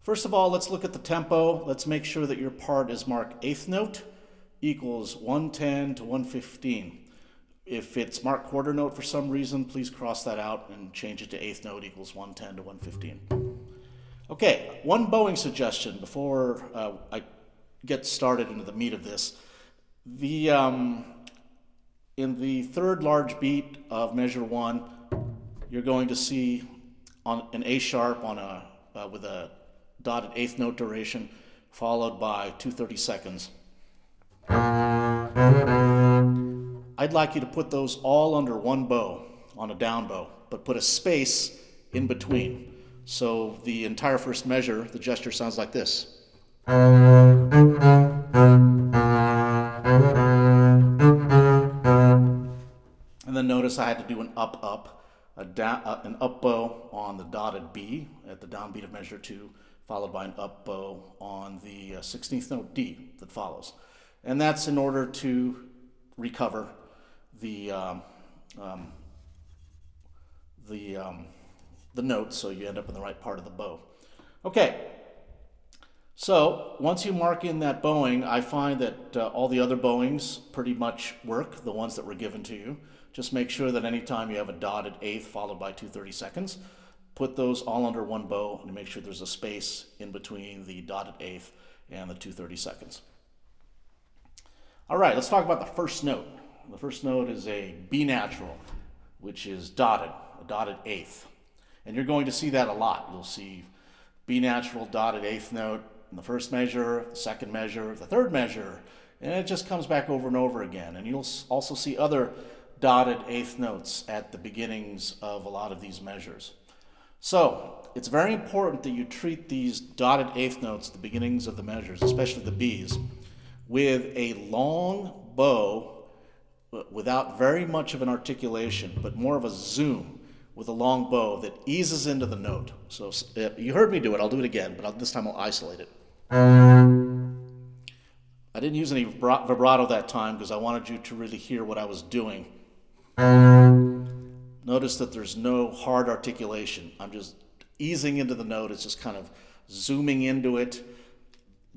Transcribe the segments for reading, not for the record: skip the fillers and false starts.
First of all, let's look at the tempo. Let's make sure that your part is marked eighth note equals 110 to 115. If it's marked quarter note for some reason, please cross that out and change it to eighth note equals 110 to 115. Okay, one bowing suggestion before I get started into the meat of this. In the third large beat of measure 1, you're going to see on an A sharp with a dotted eighth note duration, followed by 2/30 seconds. I'd like you to put those all under one bow on a down bow, but put a space in between. So the entire first measure, the gesture sounds like this. And then notice I had to do an up-up, an up bow on the dotted B at the downbeat of measure 2, followed by an up bow on the 16th note D that follows. And that's in order to recover the notes so you end up in the right part of the bow. Okay, so once you mark in that bowing, I find that all the other bowings pretty much work, the ones that were given to you. Just make sure that anytime you have a dotted eighth followed by 2/30 seconds, put those all under one bow and make sure there's a space in between the dotted eighth and the 2/30 seconds. All right, let's talk about the first note. The first note is a B natural, which is dotted, a dotted eighth. And you're going to see that a lot. You'll see B natural, dotted eighth note in the first measure, the second measure, the third measure, and it just comes back over and over again. And you'll also see other dotted eighth notes at the beginnings of a lot of these measures. So it's very important that you treat these dotted eighth notes at the beginnings of the measures, especially the B's, with a long bow without very much of an articulation, but more of a zoom with a long bow that eases into the note. So you heard me do it, I'll do it again, but this time I'll isolate it. I didn't use any vibrato that time because I wanted you to really hear what I was doing. Notice that there's no hard articulation. I'm just easing into the note. It's just kind of zooming into it.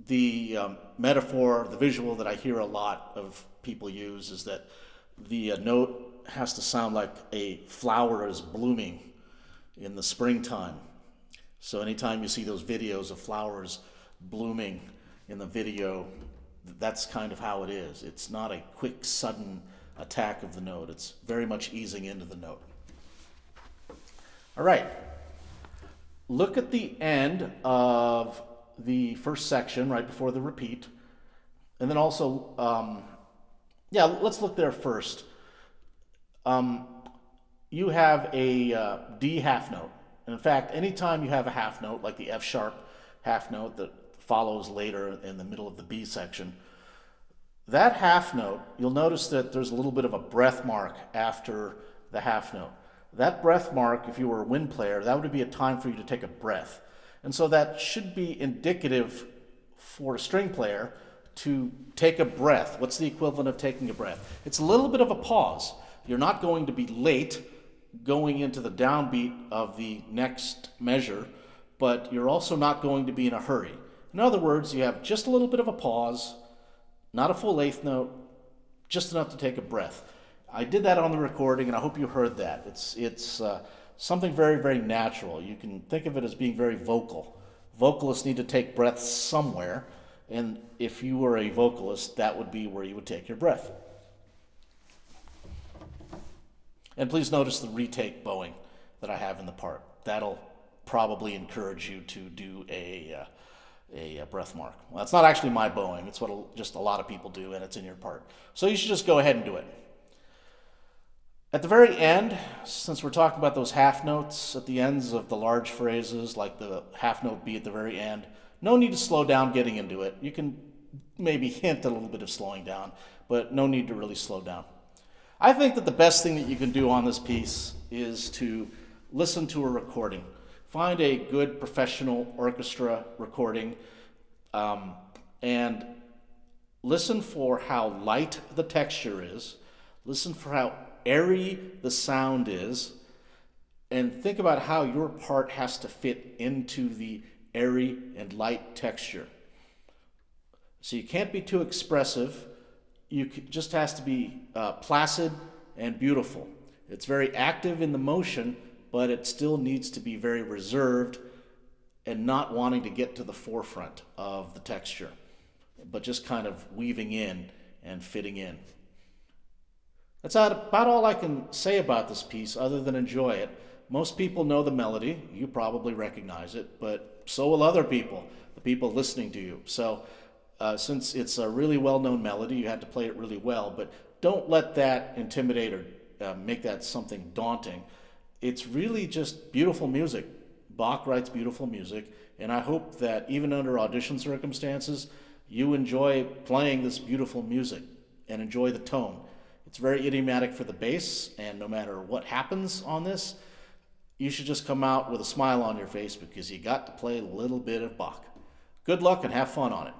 The metaphor, the visual that I hear a lot of people use is that the note has to sound like a flower is blooming in the springtime. So anytime you see those videos of flowers blooming in the video, that's kind of how it is. It's not a quick, sudden attack of the note. It's very much easing into the note. All right, look at the end of the first section right before the repeat. And then also, let's look there first. You have a D half note. And in fact, anytime you have a half note, like the F sharp half note that follows later in the middle of the B section, that half note, you'll notice that there's a little bit of a breath mark after the half note. That breath mark, if you were a wind player, that would be a time for you to take a breath. And so that should be indicative for a string player to take a breath. What's the equivalent of taking a breath? It's a little bit of a pause. You're not going to be late going into the downbeat of the next measure, but you're also not going to be in a hurry. In other words, you have just a little bit of a pause, not a full eighth note, just enough to take a breath. I did that on the recording, and I hope you heard that. It's something very, very natural. You can think of it as being very vocal. Vocalists need to take breaths somewhere, and if you were a vocalist, that would be where you would take your breath. And please notice the retake bowing that I have in the part. That'll probably encourage you to do a breath mark. Well, that's not actually my bowing. It's what just a lot of people do, and it's in your part. So you should just go ahead and do it. At the very end, since we're talking about those half notes at the ends of the large phrases, like the half note B at the very end, no need to slow down getting into it. You can maybe hint a little bit of slowing down, but no need to really slow down. I think that the best thing that you can do on this piece is to listen to a recording. Find a good professional orchestra recording and listen for how light the texture is. Listen for how airy the sound is, and think about how your part has to fit into the airy and light texture. So you can't be too expressive. Just has to be placid and beautiful. It's very active in the motion, but it still needs to be very reserved and not wanting to get to the forefront of the texture, but just kind of weaving in and fitting in. That's about all I can say about this piece other than enjoy it. Most people know the melody. You probably recognize it, but so will other people, the people listening to you. So since it's a really well-known melody, you have to play it really well, but don't let that intimidate or make that something daunting. It's really just beautiful music. Bach writes beautiful music, and I hope that even under audition circumstances, you enjoy playing this beautiful music and enjoy the tone. It's very idiomatic for the bass, and no matter what happens on this, you should just come out with a smile on your face because you got to play a little bit of Bach. Good luck and have fun on it.